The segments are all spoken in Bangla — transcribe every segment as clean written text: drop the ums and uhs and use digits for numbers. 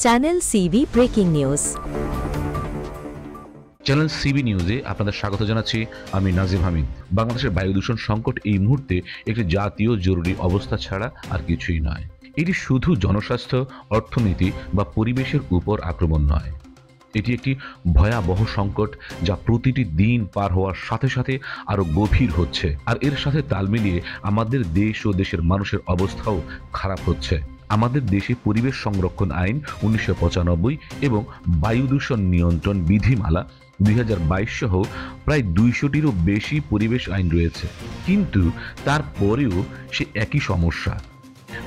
Channel CB breaking news. Channel CB নিউজে আপনাদের স্বাগত জানাচ্ছি। আমি নাজিম হামিদ। বাংলাদেশের বায়ু দূষণ সংকট এই মুহূর্তে একটি জাতীয় জরুরি অবস্থা ছাড়া আর কিছুই নয়। এটি শুধু জনস্বাস্থ্য, অর্থনীতি বা পরিবেশের উপর আক্রমণ নয়, এটি একটি ভয়াবহ সংকট যা প্রতিটি দিন পার হওয়ার সাথে সাথে আরো গভীর হচ্ছে। আর এর সাথে তাল মিলিয়ে আমাদের দেশ ও দেশের মানুষের অবস্থাও খারাপ হচ্ছে। আমাদের দেশে পরিবেশ সংরক্ষণ আইন 1995 এবং বায়ু দূষণ নিয়ন্ত্রণ বিধিমালা 2022 সহ প্রায় 200টিরও বেশি পরিবেশ আইন রয়েছে, কিন্তু তারপরেও সে একই সমস্যা।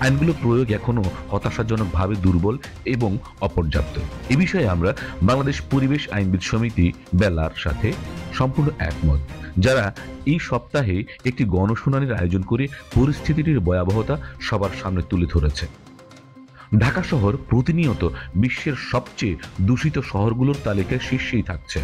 আইনগুলো প্রয়োগ এখনো হতাশাজনকভাবে দুর্বল এবং অপর্যাপ্ত। এ বিষয়ে আমরা বাংলাদেশ পরিবেশ আইনবিদ সমিতি বেলার সাথে সম্পূর্ণ একমত, যারা এই সপ্তাহে একটি গণশুনানির আয়োজন করে পরিস্থিতিটির ভয়াবহতা সবার সামনে তুলে ধরেছে। ঢাকা শহর প্রতিনিয়ত বিশ্বের সবচেয়ে দূষিত শহরগুলোর তালিকায় শীর্ষেই থাকছে।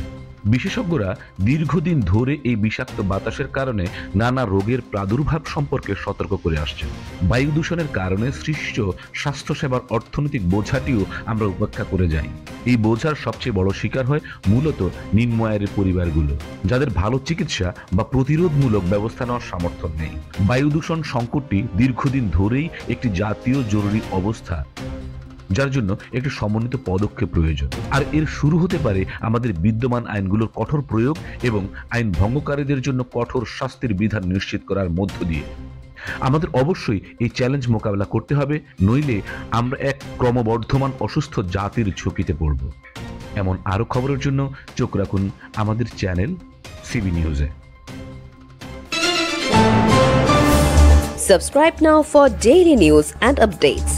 বিশেষজ্ঞরা দীর্ঘদিন ধরে এই বিষাক্ত বাতাসের কারণে নানা রোগের প্রাদুর্ভাব সম্পর্কে সতর্ক করে আসছেন। বায়ু দূষণের কারণে সৃষ্ট স্বাস্থ্যসেবার অর্থনৈতিক বোঝাটিও আমরা উপেক্ষা করে যাই। এই বোঝার সবচেয়ে বড় শিকার হয় মূলত নিম্ন আয়ের পরিবারগুলো, যাদের ভালো চিকিৎসা বা প্রতিরোধমূলক ব্যবস্থা নেওয়ার সামর্থ্য নেই। বায়ু দূষণ সংকটটি দীর্ঘদিন ধরেই একটি জাতীয় জরুরি অবস্থা, যার জন্য একটি সমন্বিত পদক্ষেপ প্রয়োজন। আর এর শুরু হতে পারে আমাদের বিদ্যমান আইনগুলোর কঠোর প্রয়োগ এবং আইন ভঙ্গকারীদের জন্য কঠোর শাস্তির বিধান নিশ্চিত করার মধ্য দিয়ে। আমাদের অবশ্যই এই চ্যালেঞ্জ মোকাবেলা করতে হবে, নইলে আমরা এক ক্রমবর্ধমান অসুস্থ জাতির ঝুঁকিতে পড়ব। এমন আরো খবরের জন্য চোখ রাখুন আমাদের চ্যানেল সিবি নিউজে। Subscribe now for daily news and updates.